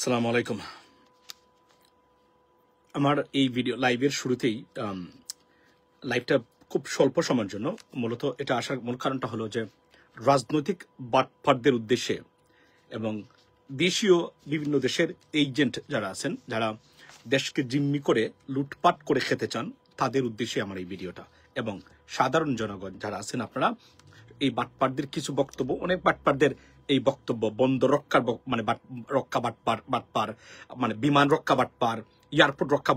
আসসালামু আলাইকুম। আমার এই ভিডিও লাইভের শুরুতেই লাইভটা খুব স্বল্প সময়ের জন্য, মূলত এটা আসার মূল কারণটা হলো যে রাজনৈতিক বাটপারদের উদ্দেশ্যে এবং দেশীয় বিভিন্ন দেশের এজেন্ট যারা আছেন, যারা দেশকে জিম্মি করে লুটপাট করে খেতে চান, তাদের উদ্দেশ্যে আমার এই ভিডিওটা। এবং সাধারণ জনগণ যারা আছেন, আপনারা এই বাটপারদের কিছু বক্তব্য, অনেক বাটপারদের এই বক্তব্য, বন্দর রক্ষার মানে রক্ষা বাটপার, মানে বিমান রক্ষা বাটপার, এয়ারপোর্ট রক্ষা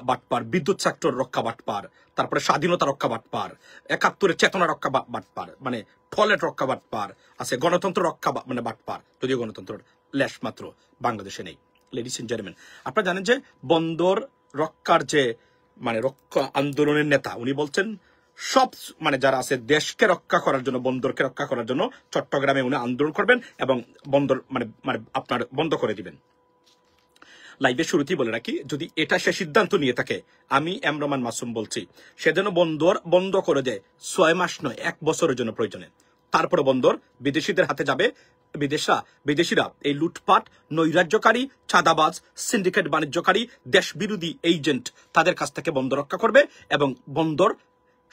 বাটপার, বিদ্যুৎ সেক্টর রক্ষা বাটপার, তারপরে স্বাধীনতা রক্ষা বাটপার, ৭১-এর চেতনা রক্ষা বাটপার, মানে টয়লেট রক্ষা বাটপার আছে, গণতন্ত্র রক্ষা মানে বাটপার, যদিও গণতন্ত্রের লেশ মাত্র বাংলাদেশে নেই। লেডিস এন্ড জেন্টলম্যান, আপনারা জানেন যে বন্দর রক্ষার যে মানে রক্ষা আন্দোলনের নেতা, উনি বলছেন সব মানে যারা আছে দেশকে রক্ষা করার জন্য, বন্দরকে রক্ষা করার জন্য চট্টগ্রামে উনি আন্দোলন করবেন এবং বন্দর মানে মানে আপনার বন্ধ করে দিবেন। লাইভের শুরুতেই বলে রাখি, যদি এটা সে সিদ্ধান্ত নিয়ে থাকে, আমি রহমান মাসুম বলছি, সে যেন বন্দর বন্ধ করে দেয় ৬ মাস নয়, ১ বছরের জন্য প্রয়োজনে। তারপরে বন্দর বিদেশিদের হাতে যাবে। বিদেশিরা এই লুটপাট, নৈরাজ্যকারী, চাঁদাবাজ, সিন্ডিকেট বাণিজ্যকারী, দেশ বিরোধী এজেন্ট, তাদের কাছ থেকে বন্দর রক্ষা করবে এবং বন্দর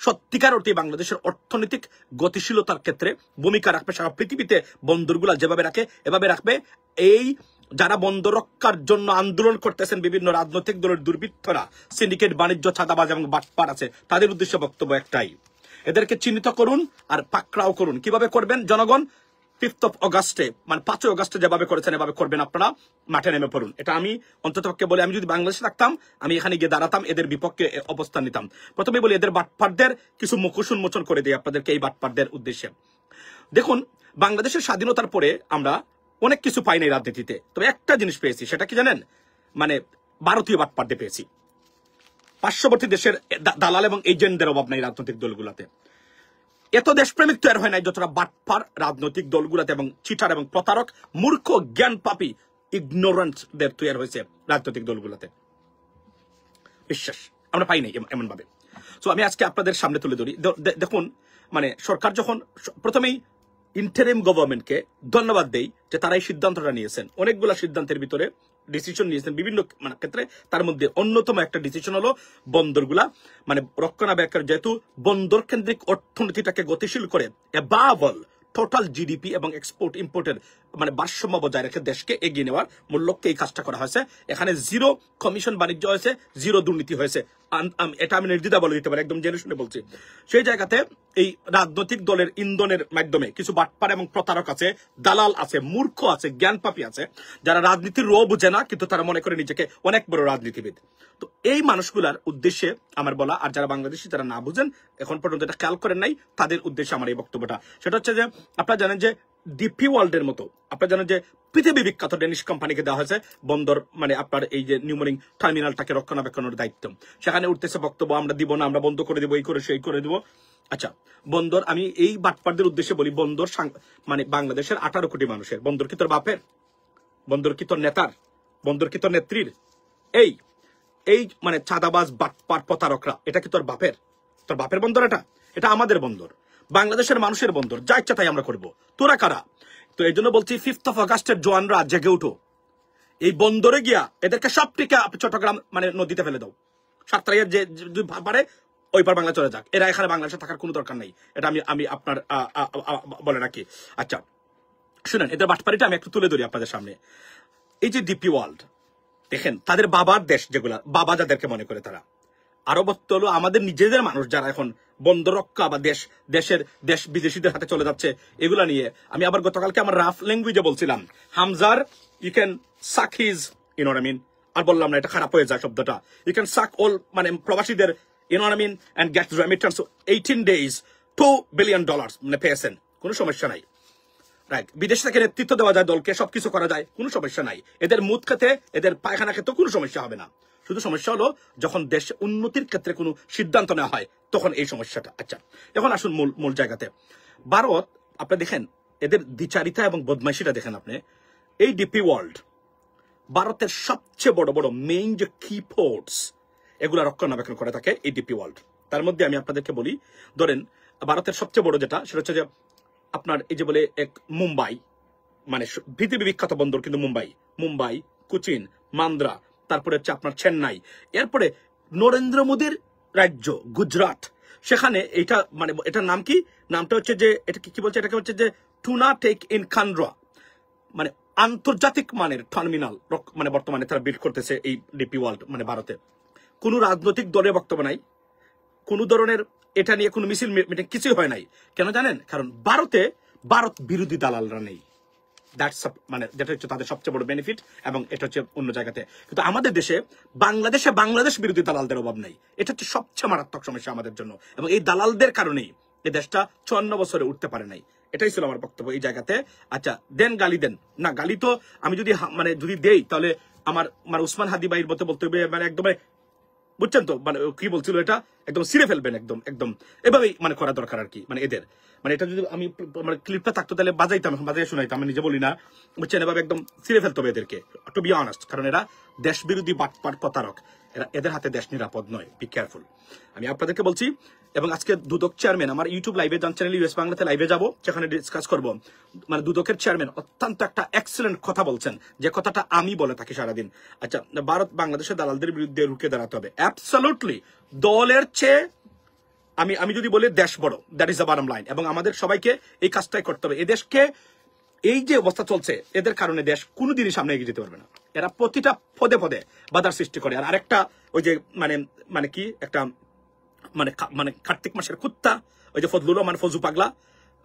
সত্যিকার অর্থে বাংলাদেশের অর্থনৈতিক গতিশীলতার ক্ষেত্রে ভূমিকা রাখবে। সারা পৃথিবীতে বন্দরগুলা যেভাবে রাখে এভাবে রাখবে। এই যারা বন্দর রক্ষার জন্য আন্দোলন করতেছেন, বিভিন্ন রাজনৈতিক দলের দুর্বৃত্তরা, সিন্ডিকেট বাণিজ্য, চাঁদাবাজ এবং বাটপার আছে, তাদের উদ্দেশ্যে বক্তব্য একটাই, এদেরকে চিহ্নিত করুন আর পাকড়াও করুন। কিভাবে করবেন জনগণ? 5 অগাস্টে মানে 5 অগাস্টে যেভাবে করেছেন এভাবে করবেন, আপনারা মাঠে নেমে পড়ুন। এটা আমি অন্ততপক্ষে বলি, আমি যদি বাংলাদেশে থাকতাম আমি এখানে গিয়ে দাঁড়াতাম, এদের বিপক্ষে অবস্থান নিতাম। প্রথমে বলি, এদের বাটপারদের কিছু মুখোশ উন্মোচন করে দিই আপনাদেরকে এই বাটপারদের উদ্দেশ্যে। দেখুন, বাংলাদেশের স্বাধীনতার পরে আমরা অনেক কিছু পাই নাই রাজনীতিতে, তবে একটা জিনিস পেয়েছি, সেটা কি জানেন? মানে ভারতীয় বাটপারদের পেয়েছি। পার্শ্ববর্তী দেশের দালাল এবং এজেন্টদের অভাব নাই রাজনৈতিক দলগুলোতে। এত দেশপ্রেমিক তৈরি হয় নাই যতটা বাটপার রাজনৈতিক দলগুলোতে এবং চিটার এবং প্রতারক, মূর্খ, জ্ঞান পাপী, ইগনোরেন্টদের তৈরি হয়েছে রাজনৈতিক দলগুলোতে। বিশ্বাস আমরা পাই নাই এমন ভাবে। তো আমি আজকে আপনাদের সামনে তুলে ধরি। দেখুন, মানে সরকার যখন প্রথমেই ইন্টারিম গভর্নমেন্টকে ধন্যবাদ দেই যে তারা এই সিদ্ধান্তটা নিয়েছেন। অনেকগুলা সিদ্ধান্তের ভিতরে ডিসিশন নিয়েছেন বিভিন্ন মানে ক্ষেত্রে, তার মধ্যে অন্যতম একটা ডিসিশন হলো বন্দরগুলা মানে রক্ষণাবেক্ষণ, যেহেতু বন্দর কেন্দ্রিক অর্থনীতিটাকে গতিশীল করে অ্যাবাভ অল টোটাল জিডিপি এবং এক্সপোর্ট ইম্পোর্টের মানে ভারসাম্য বজায় রেখে দেশকে এগিয়ে নেওয়ার মূল লক্ষ্যে এই কাজটা করা হয়েছে। এখানে জিরো কমিশন বাণিজ্য হয়েছে, জিরো দুর্নীতি হয়েছে। এটা আমি নির্দ্বিধা বলে দিতে পারি, একদম জেনে শুনে বলছি। সেই জায়গাতে এই রাজনৈতিক দলের ইন্ধনের মাধ্যমে কিছু বাটপার এবং প্রতারক আছে, দালাল আছে, মূর্খ আছে, জ্ঞানপাপী আছে, যারা রাজনীতির রো বুঝে না, কিন্তু তারা মনে করে নিজেকে অনেক বড় রাজনীতিবিদ। তো এই মানুষগুলার উদ্দেশ্যে আমার বলা, আর যারা বাংলাদেশি যারা না বুঝেন, এখন পর্যন্ত এটা খেয়াল করেন নাই, তাদের উদ্দেশ্যে আমার এই বক্তব্যটা। সেটা হচ্ছে যে আপনারা জানেন যে ডিপি ওয়ার্ল্ডের মতো, আপনারা জানেন যে পৃথিবী বিখ্যাত ডেনিশ কোম্পানিকে দেওয়া হয়েছে বন্দর মানে আপনার এই যে নিউমোরিং টার্মিনালটাকে রক্ষণাবেক্ষণের দায়িত্ব। সেখানে উঠতেছে বক্তব্য, আমরা দিব না, আমরা বন্ধ করে দেবো, এই করে সেই করে দেবো। আচ্ছা, বন্দর, আমি এই বাটপারদের উদ্দেশ্যে বলি, বন্দর মানে বাংলাদেশের 18 কোটি মানুষের। বন্দর কি তোর বাপের? বন্দর কি তোর নেতার? বন্দর কি তোর নেত্রীর? এই এই মানে চাঁদাবাজ, বাটপার, প্রতারকরা, এটা কি তোর বাপের? তোর বাপের বন্দর? এটা আমাদের বন্দর, বাংলাদেশের মানুষের বন্দর, যা ইচ্ছা তাই আমরা করবো। তোরা কারা? তো এই জন্য বলছি 5 অগাস্টের জওয়ানরা জেগে উঠো, এই বন্দরে গিয়া এদেরকে সবটিকে চট্টগ্রাম মানে নদীতে ফেলে দাও। সাতটাইয়ের যে পারে ওই পার বাংলা চলে যাক, এরা এখানে বাংলাদেশে থাকার কোনো দরকার নেই। এটা আমি আপনার বলে রাখি। আচ্ছা শুনেন, এদের বাটপাড়িটা আমি একটু তুলে ধরি আপনাদের সামনে। এই যে ডিপি ওয়ার্ল্ড, দেখেন তাদের বাবার দেশ, যেগুলা বাবা যাদেরকে মনে করে তারা, আরবত্ব হলো আমাদের নিজেদের মানুষ যারা এখন বন্দর রক্ষা বা দেশ বিদেশিদের হাতে চলে যাচ্ছে, এগুলা নিয়ে আমি আবার গতকালকে আমার রাফ ল্যাঙ্গুয়েজে বলছিলাম, হামজার you can suck his, you know what I mean, আর বললাম না এটা খারাপ হয়ে যায় শব্দটা, ইউ ক্যান সাক অল মানে প্রবাসীদের, you know what I mean, and get remittance 18 days $2 billion মানে পেয়েছেন, কোনো সমস্যা নাই। রাইট, বিদেশ থেকে নেতৃত্ব দেওয়া যায় দলকে, সবকিছু করা যায়, কোনো সমস্যা নাই। এদের মুদ খেতে, এদের পায়খানা খেতে কোনো সমস্যা হবে না। শুধু সমস্যা হলো যখন দেশ উন্নতির ক্ষেত্রে কোনো সিদ্ধান্ত নেওয়া হয়, তখন এই সমস্যাটা। আচ্ছা, এখন আসুন মূল জায়গাতে। ভারত, আপনি দেখেন এদের দ্বিচারিতা এবং বদমাইশিটা দেখেন আপনি। এই ডিপি ওয়ার্ল্ড ভারতের সবচেয়ে বড় বড় মেইন যে কি পোর্টস, এগুলা রক্ষণাবেক্ষণ করে থাকে এই ডিপি ওয়ার্ল্ড। তার মধ্যে আমি আপনাদেরকে বলি, ধরেন ভারতের সবচেয়ে বড় যেটা, সেটা হচ্ছে যে আপনার এই যে বলে এক মুম্বাই, মানে পৃথিবী বিখ্যাত বন্দর কিন্তু মুম্বাই, কোচিন, মান্দ্রা, তারপরে হচ্ছে আপনার চেন্নাই, এরপরে নরেন্দ্র মোদীর রাজ্য গুজরাট, সেখানে এটা মানে এটার নাম কি, নামটা হচ্ছে যে এটা কি বলছে, এটাকে হচ্ছে যে টুনা টেক ইন কান্ড্রা, মানে আন্তর্জাতিক মানের টার্মিনাল মানে বর্তমানে তারা বিল্ড করতেছে এই ডিপি ওয়ার্ল্ড মানে ভারতে। কোনো রাজনৈতিক দলের বক্তব্য নাই, কোন ধরনের এটা নিয়ে কোনো মিছিল মিটিং কিছুই হয় নাই। কেন জানেন? কারণ ভারত বিরোধী দালালরা নেই। দ্যাটস মানে যেটা হচ্ছে তাদের সবচেয়ে বড় বেনিফিট, এবং এটা হচ্ছে অন্য জায়গাতে। কিন্তু আমাদের দেশে বাংলাদেশ বিরোধী দালালদের অভাব নেই। এটা হচ্ছে সবচেয়ে মারাত্মক সমস্যা আমাদের জন্য, এবং এই দালালদের কারণেই এই দেশটা 54 বছরে উঠতে পারে নাই। এটাই ছিল আমার বক্তব্য এই জায়গাতে। আচ্ছা, গালি দেন না, গালি তো আমি যদি দেই তাহলে আমার মানে উসমান হাদি ভাইয়ের মতো বলতে হবে, মানে একদম বুঝছেন তো, মানে কি বলছিল এটা একদম ছিঁড়ে ফেলবেন, একদম এভাবেই মানে করা দরকার আর কি। মানে এদের মানে এটা যদি আমি মানে ক্লিপটা থাকতো তাহলে বাজাইতাম, বাজাই শোনাইতাম, আমি নিজে বলি না, বুঝছেন, এভাবে একদম ছিঁড়ে ফেলতে হবে এদেরকে, টু বি অনেস্ট। কারণ এরা দেশ বিরোধী বাটপাট প্রতারক, এদের হাতে দেশ নিরাপদ নয়, বি কেয়ারফুল। আমি আপনাদেরকে বলছি। এবং আজকে দুদক চেয়ারম্যান আমার ইউটিউব লাইভে যান, চ্যানেল ইউএস বাংলাতে লাইভে যাবো, সেখানে ডিসকাস করবো। মানে দুদকের চেয়ারম্যান অত্যন্ত একটা এক্সেলেন্ট কথা বলছেন, যে কথাটা আমি বলে থাকি সারাদিন। আচ্ছা, ভারত বাংলাদেশের দালালদের বিরুদ্ধে রুখে দাঁড়াতে হবে, অ্যাবসলিউটলি। দলের চেয়ে আমি যদি বলি দেশ বড়, that is the bottom line. এবং আমাদের সবাইকে এই কাজটাই করতে হবে। এই দেশকে এই যে অবস্থা চলছে এদের কারণে দেশ কোনোদিনই সামনে এগিয়ে যেতে পারবে না। এরা প্রতিটা পদে পদে বাধার সৃষ্টি করে। আর আরেকটা ওই যে মানে কি একটা মানে কার্তিক মাসের কুত্তা, ওই যে ফজলুর রহমান ফজু পাগলা,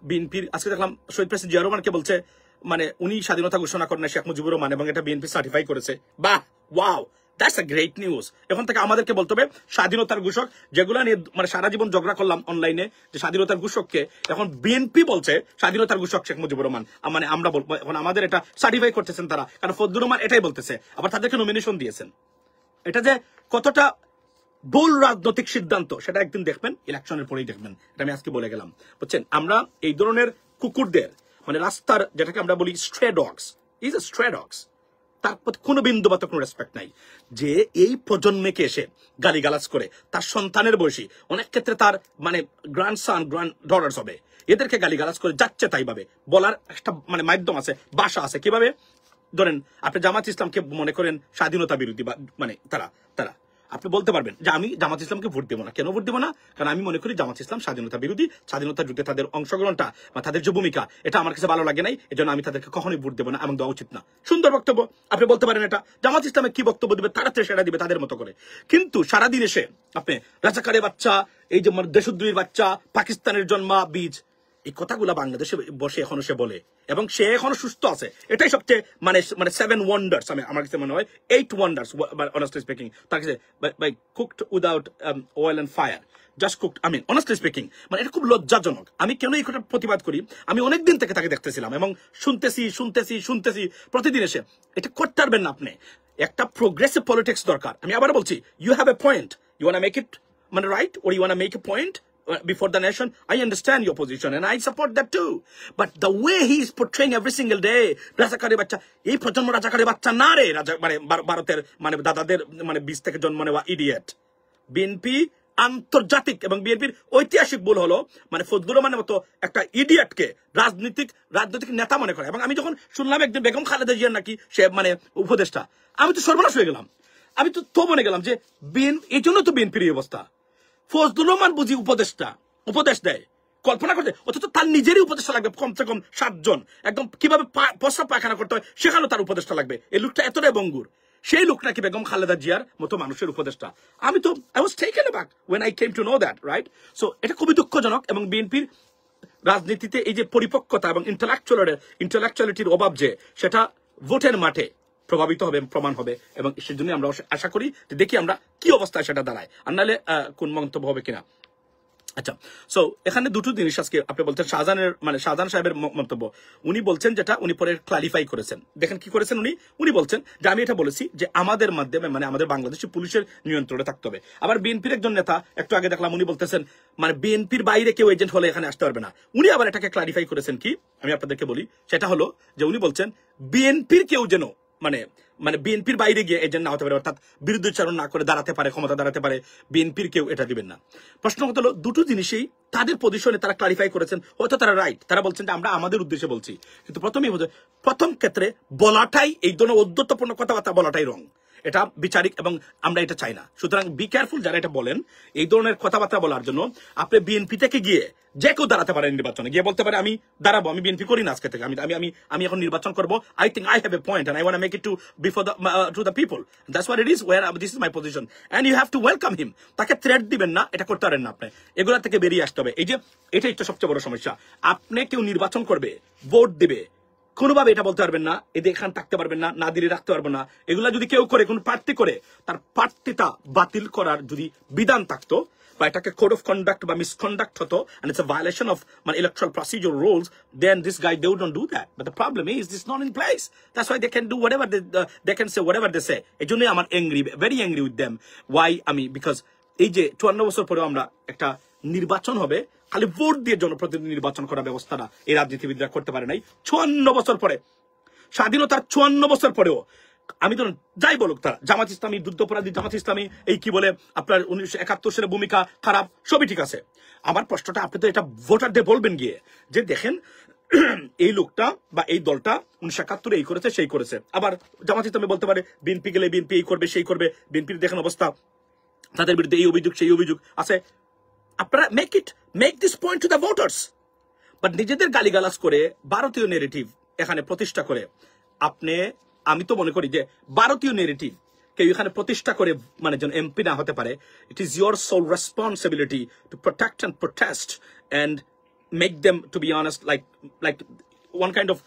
বিএনপির আজকে দেখলাম শহীদ প্রেসিডেন্ট জিয়া রহমানকে বলছে মানে উনি স্বাধীনতা ঘোষণা করেন না, শেখ মুজিবুর রহমান, এবং এটা বিএনপি সার্টিফাই করেছে। বাহ, wow, that's a great news. এখন থেকে আমাদেরকে বলতে হবে স্বাধীনতার ঘোষক, যেগুলো নিয়ে মানে সারা জীবন ঝগড়া করলাম অনলাইনে যে স্বাধীনতার ঘোষককে, এখন বিএনপি বলছে স্বাধীনতার ঘোষক শেখ মুজিবুর রহমান। মানে আমরা বলবো এখন আমাদের এটা সার্টিফাই করতেছেন তারা, কারণ ফজলুর রহমান এটাই বলতেছে, আবার তাদেরকে নমিনেশন দিয়েছেন। এটা যে কতটা ভুল রাজনৈতিক সিদ্ধান্ত সেটা একদিন দেখবেন, ইলেকশনের পরেই দেখবেন। এটা আমি আজকে বলে গেলাম, বুঝছেন। আমরা এই ধরনের কুকুরদের মানে রাস্তার যেটাকে আমরা বলি stray dogs, is a stray dogs, তার প্রতি কোনো বিন্দুমাত্র কোনো রেসপেক্ট নাই। যে এই প্রজন্মকে এসে গালিগালাজ করে তার সন্তানের বয়সী, অনেক ক্ষেত্রে তার মানে গ্র্যান্ডসন গ্র্যান্ড ডটার্স হবে, এদেরকে গালিগালাজ করে যাচ্ছে তাই ভাবে বলার একটা মানে মাধ্যম আছে, ভাষা আছে। কিভাবে ধরেন আপনি জামাত ইসলামকে মনে করেন স্বাধীনতা বিরোধী, মানে তারা আপনি বলতে পারবেন যে আমি জামাত ইসলামকে ভোট দেবো না। কেন ভোট দেবো না? কারণ আমি মনে করি জামাত ইসলাম স্বাধীনতা বিরোধী, স্বাধীনতা যুদ্ধে তাদের অংশগ্রহণটা বা তাদের যে ভূমিকা এটা আমার কাছে ভালো লাগে নাই, এজন্য আমি তাদেরকে কখনোই ভোট দেবো না এবং দেওয়া উচিত না। সুন্দর বক্তব্য, আপনি বলতে পারেন এটা। জামাত ইসলামে কি বক্তব্য দিবে তারা সেটা দিবে তাদের মতো করে। কিন্তু সারাদিন এসে আপনি রাজাকারের বাচ্চা, এই যে দেশদ্রোহীর বাচ্চা, পাকিস্তানের জন্মা বীজ, এই কথাগুলা বাংলাদেশে বসে এখনো সে বলে, এবং সে এখনো সুস্থ আছে। এটাই সবচেয়ে মানে 7 ওয়ান্ডার্স আমার কাছে মনে হয়, 8 ওয়ান্ডার্স অনেস্টলি স্পিকিং। তার কাছে by cooked without oil and fire, just cooked, I mean honestly speaking. মানে এটা খুব লজ্জাজনক। আমি কেন এই কথা প্রতিবাদ করি, আমি অনেকদিন থেকে তাকে দেখতেছিলাম এবং শুনতেছি প্রতিদিন এসে। এটা করতে পারবেন না আপনি। একটা প্রোগ্রেসিভ পলিটিক্স দরকার। আমি আবার বলছি, you have a point, you want make it মানে right, or you want to make a point before the nation. I understand your position and I support that too, but the way he is portraying every single day, রাজাকারের বাচ্চা, এই প্রজন্ম রাজাকারের বাচ্চা না রে, মানে ভারতের মানে দাদাদের মানে 20 থেকে জন্ম নেওয়া ইডিয়েট। বিএনপি আন্তর্জাতিক এবং বিএনপির ঐতিহাসিক ভুল হলো মানে ফজলুর রহমানের মতো একটা ইডিয়েটকে রাজনৈতিক নেতা মনে করে। এবং আমি যখন শুনলাম একদিন বেগম খালেদা জিয়ার নাকি সে মানে উপদেষ্টা, আমি তো সর্বনাশ হয়ে গেলাম। আমি তো মনে গেলাম যে এই জন্য তো বিএনপির এই অবস্থা। ফজলুর রহমান বুঝি উপদেশ দেয়, কল্পনা করতে, অথচ তার নিজেরই উপদেষ্টা লাগবে কমসে কম 7 জন। একদম কিভাবে প্রস্রাব পায়খানা করতে হয় সেখানেও তার উপদেষ্টা লাগবে। এই লোকটা এতটাই বঙ্গুর, সেই লোক নাকি বেগম খালেদা জিয়ার মতো মানুষের উপদেষ্টা। আমি তো I was taken aback when I came to know that, right? So এটা খুবই দুঃখজনক। এবং বিএনপির রাজনীতিতে এই যে পরিপক্কতা এবং ইন্টেলেকচুয়ালিটির অভাব, যে সেটা ভোটের মাঠে প্রভাবিত হবে, প্রমাণ হবে। এবং সেজন্য আমরা আশা করি যে দেখি আমরা কি অবস্থায় সেটা দাঁড়ায়, আর নাহলে কোন মন্তব্য হবে কিনা। আচ্ছা, সো এখানে দুটো জিনিস আজকে আপনি বলছেন শাহজাহান সাহেবের মন্তব্য। উনি বলছেন যেটা উনি পরে ক্লারিফাই করেছেন। দেখেন কি করেছেন উনি বলছেন যে আমি এটা বলেছি যে আমাদের মাধ্যমে মানে আমাদের বাংলাদেশি পুলিশের নিয়ন্ত্রণে থাকতে হবে। আবার বিএনপির একজন নেতা একটু আগে দেখলাম উনি বলতেছেন মানে বিএনপির বাইরে কেউ এজেন্ট হলে এখানে আসতে পারবে না। উনি আবার এটাকে ক্লারিফাই করেছেন কি, আমি আপনাদেরকে বলি, সেটা হলো যে উনি বলছেন বিএনপির কেউ যেন মানে মানে বিএনপির বাইরে গিয়ে এজেন্ট না হতে পারে, অর্থাৎ বিরুদ্ধচারণ না করে দাঁড়াতে পারে, ক্ষমতা দাঁড়াতে পারে, বিএনপির কেউ এটা দিবেন না। প্রশ্ন হলো দুটো জিনিসই তাদের পজিশনে তারা ক্লারিফাই করেছেন, হয়তো তারা রাইট, তারা বলছেন যে আমরা আমাদের উদ্দেশ্যে বলছি, কিন্তু প্রথম ক্ষেত্রে বলাটাই, এই ধরনের ঔদ্ধত্যপূর্ণ কথাবার্তা বলাটাই রং, এটা বিচারিক এবং আমরা এটা চাই না। সুতরাং বি কেয়ারফুল যারা এটা বলেন, এই ধরনের কথাবার্তা বলার জন্য আপনি বিএনপি থেকে গিয়ে যে কেউ দাঁড়াতে পারেন, নির্বাচনে গিয়ে বলতে পারে আমি দাঁড়াবো, আমি বিএনপি করি না আজকে থেকে, আমি আমি আমি এখন নির্বাচন করবো, I think I have a point and I want to make it to before to the people, that's what it is, where this is my position and you have to welcome him. তাকে threat দিবেন না, এটা করতে পারেন না আপনি, এগুলা থেকে বেরিয়ে আসতে হবে। এই যে এটাই একটা সবচেয়ে বড় সমস্যা, আপনি কেউ নির্বাচন করবে, ভোট দিবে, কোনোভাবে এটা বলতে পারবেন না এদের এখানে থাকতে পারবেন না, না দিলে রাখতে পারবেন না, এগুলা যদি কেউ করে, কোন প্রার্থী করে, তার প্রার্থীটা বাতিল করার যদি বিধান থাকতো বা এটাকে কোড অফ কন্ডাক্ট বা মিসকন্ডাক্ট হতো, and it's a violation of electoral procedure rules, then this guy, they wouldn't do that. But the problem is this is not in place. That's why they can do whatever they can say whatever they say. এই জন্যই আমার angry, very angry with them. Why? আমি because এই যে 54 বছর পরেও আমরা একটা নির্বাচন হবে, খালি ভোট দিয়ে জনপ্রতিনিধি নির্বাচন করার ব্যবস্থাটা এই রাজনীতিবিদরা করতে পারে নাই 54 বছর পরে, স্বাধীনতার 54 বছর পরেও। আমি ধরুন যাই বলুক তারা, জামাত ইসলামী, যুদ্ধাপরাধী জামাত ইসলামী, এই কি বলে আপনার 1971 সালের ভূমিকা খারাপ, সবই ঠিক আছে। আমার প্রশ্নটা, আপনি তো এটা ভোটারদের বলবেন গিয়ে যে দেখেন এই লোকটা বা এই দলটা 1971 এই করেছে সেই করেছে। আবার জামাত ইসলামী বলতে পারে বিএনপি গেলে বিএনপি এই করবে সেই করবে, বিএনপির দেখেন অবস্থা, তাদের বিরুদ্ধে এই অভিযোগ সেই অভিযোগ আছে। আপনারা make this point to the voters, but নিজেদের গালিগালাজ করে ভারতীয় নেগেটিভ এখানে প্রতিষ্ঠা করে আপনি, আমি তো মনে করি যে ভারতীয় নেগেটিভ কেউ এখানে প্রতিষ্ঠা করে মানে যেন এমপি না হতে পারে। It is your sole responsibility to protect and protest and make them, to be honest, like one kind of,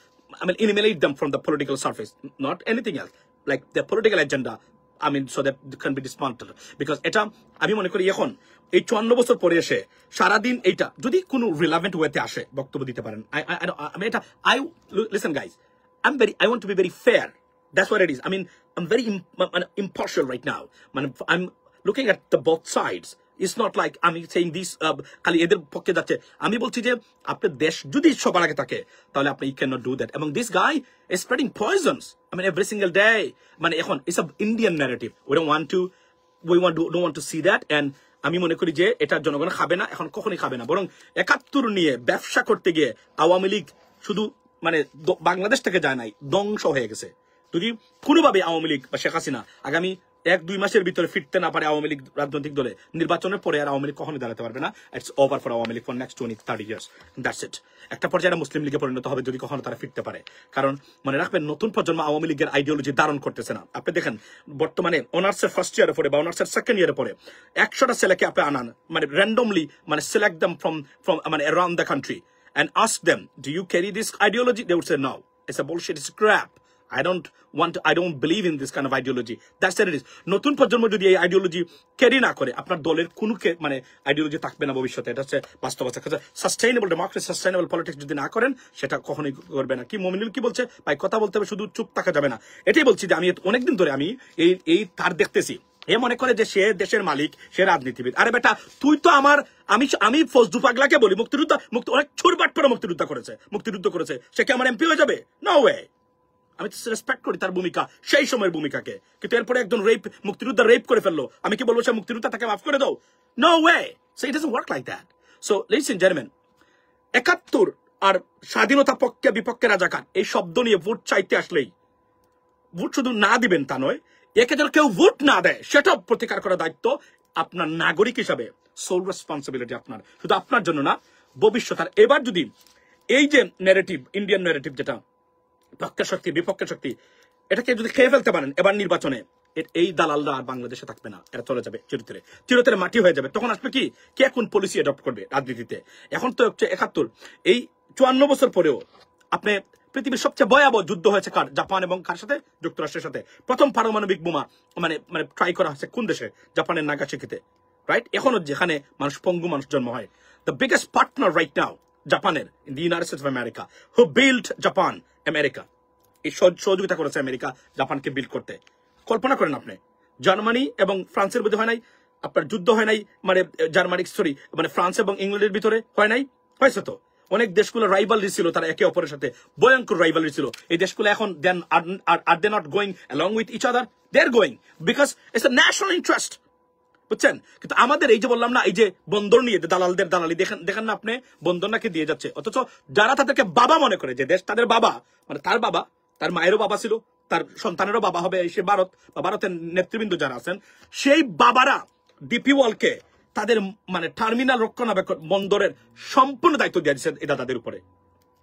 I mean, eliminate them from the political surface, not anything else, like their political agenda, I mean, so that they can be dismantled. Because এটা আমি মনে করি এখন এই 54 বছর পরে এসে সারাদিন এইটা যদি কোনো রিলেভেন্ট ওয়েতে আসে বক্তব্য দিতে পারেন। আমি এটা listen guys, I want to be very fair. That's what it is. I mean, I'm very impartial right now. I'm looking at the both sides. It's not like I'm saying this খালি এদের পক্ষে যাচ্ছে, আমি বলছি যে আপনার দেশ যদি সবার আগে থাকে তাহলে আপনি you cannot do that. এবং this guy is spreading poisons, I mean, every single day. মানে এখন it's a Indian narrative. We don't want to see that. And আমি মনে করি যে এটা জনগণ খাবে না, এখন কখনই খাবে না। বরং 71 নিয়ে ব্যবসা করতে গিয়ে আওয়ামী লীগ শুধু মানে বাংলাদেশ থেকে যায় নাই, ধ্বংস হয়ে গেছে। যদি কোনোভাবে আওয়ামী লীগ বা শেখ হাসিনা আগামী 1-2 মাসের ভিতরে ফিরতে না পারে আওয়ামী লীগ রাজনৈতিক দলে, নির্বাচনের পরে আর আওয়ামী লীগ কখনোই দাঁড়াতে পারবে না। It's over for Awami League for next 20-30 years, that's it. একটা পর্যায়ে মুসলিম লীগে পরিণত হবে যদি কখনো তারা ফিরতে পারে। কারণ মনে রাখবেন, নতুন প্রজন্ম আওয়ামী লীগের আইডিওলজি ধারণ করতেছে না। আপনি দেখেন বর্তমানে অনার্সের ফার্স্ট ইয়ারে পড়ে বা অনার্সের সেকেন্ড ইয়ারে পড়ে 100টা ছেলেকে আপনি আনান, মানে র্যান্ডমলি, মানে সিলেক্ট দেম ফ্রম মানে around the country and ask them, do you carry this ideology? They would say no, it's a bullshit, it's crap. I don't believe in this kind of ideology. That's what it is. নতুন প্রজন্ম যদি এই ideology carry না করে, আপনার দলের কোনো মানে আইডিওলজি থাকবে না ভবিষ্যতে। এটা হচ্ছে বাস্তবতা। সাস্টেইনেবল ডেমোক্রেসি, সাস্টেইনেবল পলিটিক্স যদি না করেন, সেটা কখনোই করবে না। কি মমিনুল কি বলছে ভাই, কথা বলতে হবে, শুধু চুপ থাকা যাবে না। এটাই বলছি যে আমি অনেকদিন ধরে আমি এই তার দেখতেছি, এ মনে করে যে সে দেশের মালিক, সে রাজনীতিবিদ। আরে বেটা, তুই তো আমি ফজলু পাগলাকে বলি অনেক ছোটবাট পরে মুক্তিযুদ্ধ করেছে, সে কি আমার এমপি হয়ে যাবে? No way. আমি তো রেসপেক্ট করি তার ভূমিকা, সেই সময়ের ভূমিকাকে, কিন্তু এরপরে একজন মুক্তিযোদ্ধা রেপ করে ফেললো, আমি কি বলবো সে মুক্তিযোদ্ধা তাকে মাফ করে দাও? No way. So it doesn't work like that. So ladies and gentleman, 71 আর স্বাধীনতা পক্ষে বিপক্ষে রাজাকার এই শব্দ নিয়ে ভোট চাইতে আসলেই, ভোট শুধু না দিবেন তা নয়, একে যেন কেউ ভোট না দেয় সেটা প্রতিকার করার দায়িত্ব আপনার নাগরিক হিসাবে, সোল রেসপন্সিবিলিটি আপনার, শুধু আপনার জন্য না, ভবিষ্যৎ। আর এবার যদি এই যে ন্যারেটিভ, ইন্ডিয়ান ন্যারেটিভ, যেটা পক্ষের শক্তি বিপক্ষের শক্তি, এটাকে যদি খেয়ে ফেলতে পারেন এবার নির্বাচনে, এই দালালরা আর বাংলাদেশে থাকবে না, এরা চলে যাবে চিরতরে মাটি হয়ে যাবে। তখন আসবে কি, কে কোন পলিসি অ্যাডপ্ট করবে রাজনীতিতে? এখন তো হচ্ছে 71, এই 54 বছর পরেও আপনি পৃথিবীর সবচেয়ে ভয়াবহ যুদ্ধ হয়েছে কার? জাপান এবং কার সাথে? যুক্তরাষ্ট্রের সাথে। প্রথম পারমাণবিক বোমা মানে ট্রাই করা হচ্ছে কোন দেশে? জাপানের নাগাসাকিতে, রাইট? এখনো যেখানে পঙ্গু মানুষ জন্ম হয়। The biggest partner right now জাপানের, in the United States of America, who build Japan, America. এই সহযোগিতা করেছে আমেরিকা জাপানকে বিল্ড করতে। কল্পনা করেন আপনি, জার্মানি এবং ফ্রান্সের মধ্যে হয় নাই আপনার যুদ্ধ, হয় নাই মানে জার্মানি, সরি, মানে ফ্রান্স এবং ইংল্যান্ডের ভিতরে হয় নাই? হয়েছে তো। অনেক দেশগুলো রাইভালরি ছিল, তারা একে অপরের সাথে ভয়ঙ্কর রাইভালরি ছিল। এই দেশগুলো এখন then are they not going along with each other, they are going because it's a national interest, বুঝছেন? কিন্তু আমাদের এই যে বললাম না, এই যে বন্দর নিয়ে দালালদের দালালি, দেখেন না আপনি, বন্দর নাকি দিয়ে যাচ্ছে, অথচ যারা তাদেরকে বাবা মনে করে, যে দেশ তাদের বাবা, মানে তার বাবা, তার মায়েরও বাবা ছিল, তার সন্তানেরও বাবা হবে, সে ভারত বা ভারতের নেতৃবৃন্দ যারা আছেন, সেই বাবারা ডিপি ওয়ার্ল্ডকে তাদের মানে টার্মিনাল রক্ষণাবেক্ষণ বন্দরের সম্পূর্ণ দায়িত্ব দিয়ে দিচ্ছে এই দাদাদের উপরে।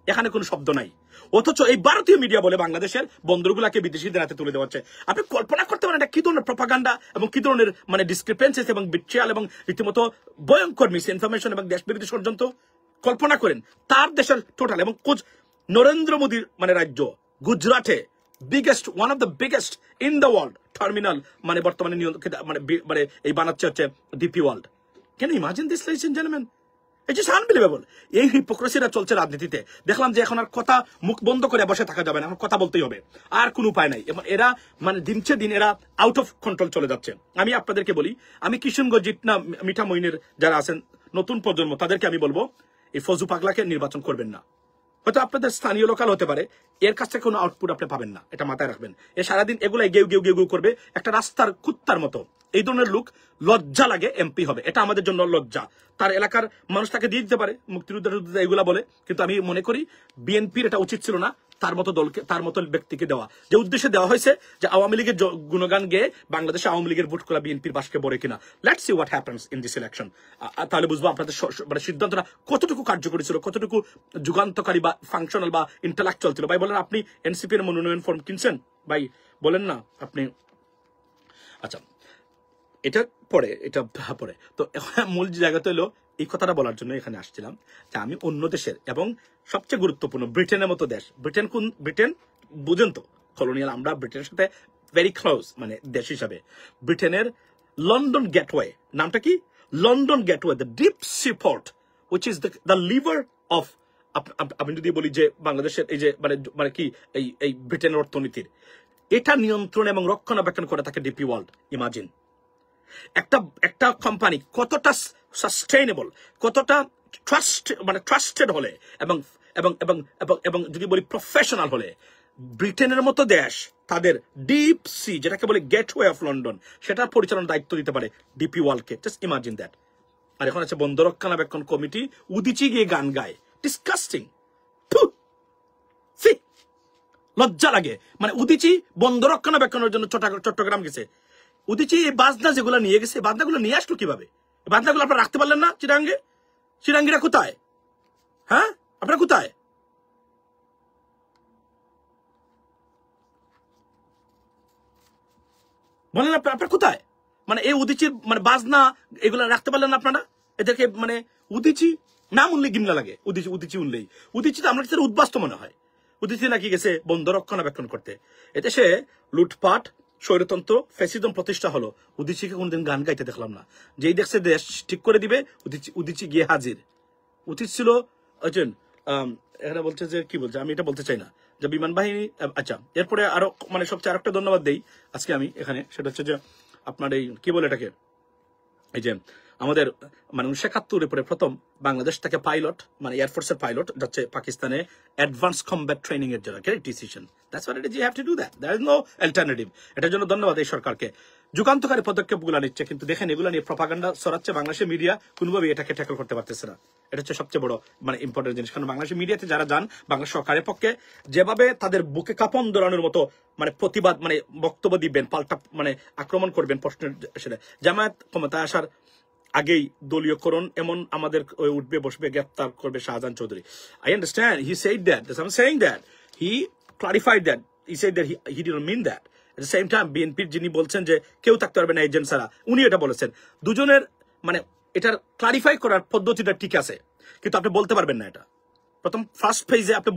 এখানে কোনো শব্দ নাই। অথচ এই ভারতীয় মিডিয়া বলে বাংলাদেশের বন্দরগুলোকে বিদেশিদের হাতে তুলে দেওয়া হচ্ছে। আপনি কল্পনা করতে পারেন এটা কি ধরনের প্রপাগান্ডা এবং কি ধরনের মানে ডিসক্রিপেন্সিস এবং বিট্রিয়াল এবং রীতিমতো ভয়ঙ্কর মিস ইনফরমেশন এবং দেশ বিরোধী ষড়যন্ত্র। কল্পনা করেন তার দেশের টোটাল এবং নরেন্দ্র মোদীর মানে রাজ্য গুজরাটে biggest, one of the biggest in the world terminal মানে বর্তমানে মানে এই বানাচ্ছে হচ্ছে DP world. Can you imagine this, ladies and gentleman? It is unbelievable. এই হিপোক্রেসিটা চলছে রাজনীতিতে। দেখলাম যে এখন আর কথা মুখ বন্ধ করে বসে থাকা যাবে না, এখন কথা বলতেই হবে, আর কোনো উপায় নাই। এবং এরা মানে দিনছে দিন এরা আউট অফ কন্ট্রোল চলে যাচ্ছে। আমি আপনাদেরকে বলি, আমি কিশোরগঞ্জ জিটনা মিঠা মইনের যারা আছেন নতুন প্রজন্ম, তাদেরকে আমি বলবো এই ফজু পাগলাকে নির্বাচন করবেন না। হয়তো আপনাদের স্থানীয় লোকাল হতে পারে, এর কাছ থেকে কোনো আউটপুট আপনি পাবেন না, এটা মাথায় রাখবেন। এ সারাদিন এগুলাই গেউ গেউ গেউ গেউ করবে, একটা রাস্তার কুত্তার মতো। এই ধরনের লোক লজ্জা লাগে এমপি হবে, এটা আমাদের জন্য লজ্জা। তার এলাকার মানুষ তাকে দিয়ে দিতে পারে, মুক্তিযুদ্ধ এগুলা বলে, কিন্তু আমি মনে করি বিএনপির এটা উচিত ছিল না তার মতো দলকে, তার মতো ব্যক্তিকে দেওয়া। যে উদ্দেশ্যে দেওয়া হয়েছে যে আওয়ামী লীগের গুণগান গেয়ে বাংলাদেশে আওয়ামী লীগের ভোট করা বিএনপির বাসকে বড়ে কিনা। Let's see what happens in this election. তাহলে বুঝবো আপনাদের মানে সিদ্ধান্তটা কতটুকু কার্যকরী ছিল, কতটুকু যুগান্তকারী বা ফাংশনাল বা ইন্টালেকচুয়াল ছিল। ভাই বলেন, আপনি এনসিপি এর মনোনয়ন ফর্ম কিনছেন? ভাই বলেন না আপনি। আচ্ছা, এটা পরে তো মূল জায়গাতে হলো এই কথাটা বলার জন্য এখানে আসছিলাম যে আমি অন্য দেশের এবং সবচেয়ে গুরুত্বপূর্ণ ব্রিটেনের মতো দেশ, ব্রিটেন বুঝেন তো, কলোনিয়াল, আমরা ব্রিটেনের সাথে ভেরি ক্লোজ মানে দেশ হিসাবে। ব্রিটেনের লন্ডন গেটওয়ে, নামটা কি? London gateway, the deep sea port which is the liver of, আমি যদি বলি যে বাংলাদেশের এই যে মানে কি এই ব্রিটেনের অর্থনীতির, এটা নিয়ন্ত্রণ এবং রক্ষণাবেক্ষণ করে থাকে ডিপি ওয়ার্ল্ড। ইমাজিন একটা কোম্পানি কতটা সাস্টেইনেবল, কতটা ট্রাস্টেড হলে এবং এবং এবং এবং যদি বলি প্রফেশনাল হলে ব্রিটেনের মতো দেশ তাদের ডিপ সি, যেটাকে বলে গেটওয়ে অফ লন্ডন, সেটার পরিচালনার দায়িত্ব দিতে পারে ডিপি ওয়ার্ল্ডকে। Just imagine that. আর এখন আছে বন্দর রক্ষণাবেক্ষণ কমিটি, উদিচি গিয়ে গান গায়। ডিসকাস্টিং, লজ্জা লাগে। মানে উদিচি বন্দর রক্ষণাবেক্ষণের জন্য চট্টগ্রাম গেছে। উদিচি এই বাজনা যেগুলো নিয়ে গেছে, বাজনাগুলো নিয়ে আসলো কিভাবে? বাজনাগুলো আপনারা রাখতে পারলেন না চিরাঙ্গে? চিরাঙ্গিরা কোথায়? হ্যাঁ, আপনারা কোথায়? বলেন আপনার কোথায়? মানে এই উদিচির মানে বাজনা এগুলো রাখতে পারলেন না আপনারা? এদেরকে মানে উদিচি নাম উনলে গিমলা লাগে। উদিচি উনলেই উদিচি তো আমরা কাছে উদ্বাস্ত মনে হয়। উদিচি নাকি গেছে বন্দর রক্ষণাবেক্ষণ করতে। এদেশে লুটপাট, স্বৈরতন্ত্র, ফ্যাসিজম প্রতিষ্ঠা হলো, উদিচিকে কোনদিন গান গাইতে দেখলাম না। যেই দেখছে দেশ ঠিক করে দিবে, উদিচি গিয়ে হাজির। উচিত ছিল এখানে বলছে যে কি বলছে, আমি এটা বলতে চাই না, যে বিমান বাহিনী। আচ্ছা, এরপরে আরো মানে সবচেয়ে আরেকটা ধন্যবাদ দেই আজকে আমি এখানে, সেটা হচ্ছে যে আপনার এই কি বলে এটাকে, এই যে আমাদের মানে 1971 পরে প্রথম বাংলাদেশ থেকে পাইলট মানে এয়ারফোর্সের পাইলট যাচ্ছে পাকিস্তানে অ্যাডভান্স কমব্যাট ট্রেনিং এর জন্য। Great decision, that's what it is, you have to do that, there is no alternative. এটার জন্য ধন্যবাদ এই সরকারকে, যুগান্তকারী পদক্ষেপগুলো নিচ্ছে। কিন্তু দেখেন এগুলো নিয়ে প্রপাগান্ডা ছড়াচ্ছে বাংলাদেশের মিডিয়া, কোনোভাবে এটাকে ট্যাকল করতে পারতেছে না। এটা হচ্ছে সবচেয়ে বড় মানে ইম্পর্টেন্ট জিনিস। কারণ বাংলাদেশের মিডিয়াতে যারা যান, বাংলাদেশ সরকারের পক্ষে যেভাবে তাদের বুকে কাঁপন ধরানোর মতো মানে প্রতিবাদ মানে বক্তব্য দিবেন, পাল্টা মানে আক্রমণ করবেন প্রশ্নের সেটা, জামায়াত ক্ষমতায় আসার আগেই দলীয়করণ এমন আমাদের উঠবে বসবে, গ্রেফতার করবে Shahjahan Chowdhury. I understand, he said that, I'm saying that, he clarified that, he said that he didn't mean that. At the same time, বিএনপির যিনি বলছেন যে কেউ থাকতে পারবে না এজেন্ট ছাড়া, উনি এটা বলেছেন। দুজনের মানে এটার ক্লারিফাই করার পদ্ধতিটা ঠিক আছে, কিন্তু আপনি বলতে পারবেন না এটা। প্রথম ফার্স্ট ফেজে আপনি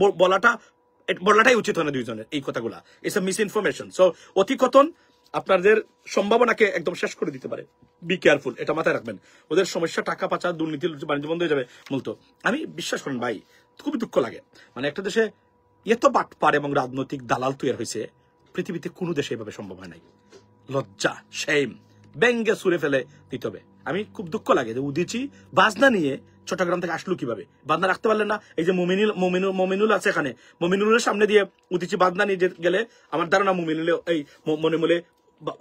বলাটাই উচিত হয় না দুইজনের এই কথাগুলা। It's a misinformation. So অতিকথন আপনাদের সম্ভাবনাকে একদম শেষ করে দিতে পারে। বি কেয়ারফুল, এটা মাথায় রাখবেন। ওদের সমস্যা টাকা পাচার, দুর্নীতি, বাণিজ্য বন্ধ হয়ে যাবে মূলত। আমি বিশ্বাস করেন ভাই, খুবই দুঃখ লাগে। মানে একটা দেশে এত বাটপার এবং রাজনৈতিক দালাল তৈরি হয়েছে, পৃথিবীতে কোনো দেশে এভাবে সম্ভব হয় নাই। লজ্জা, শেম, ব্যঙ্গে সুরে ফেলে দিতে হবে। আমি খুব দুঃখ লাগে যে উদিচি বাজনা নিয়ে চট্টগ্রাম থেকে আসলো কিভাবে? বাদনা রাখতে পারলেন না? এই যে মমিনুল আছে এখানে, মমিনুলের সামনে দিয়ে উদিচি বাদনা নিয়ে গেলে আমার ধারণা মমিনুলে এই মনে মনে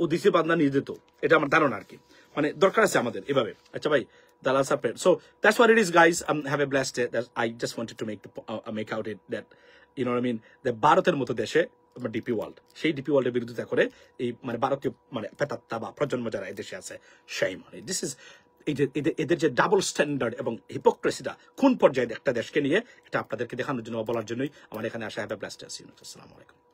উদিচি বাদনা নিয়ে যেত, এটা আমার ধারণা আর কি। মানে দরকার আছে আমাদের এভাবে। আচ্ছা ভাই, Dallas are so that's what it is, guys. Have a blessed day. I just wanted to make out it that, you know what I mean, the ভারতের মতো দেশে ডিপি ওয়ার্ল্ড, সেই ডিপি ওয়ার্ল্ডের বিরোধিতা করে এই মানে ভারতীয় মানে পেতাত্তা বা প্রজন্ম যারা এই দেশে আছে সেই মানে দিস ইজ এই যে এদের যে ডাবল স্ট্যান্ডার্ড এবং হিপোক্রেসিটা কোন পর্যায়ে একটা দেশকে নিয়ে, এটা আপনাদেরকে দেখানোর জন্য বলার জন্যই আমার এখানে আসা। Have a blessed day. আসসালামু আলাইকুম।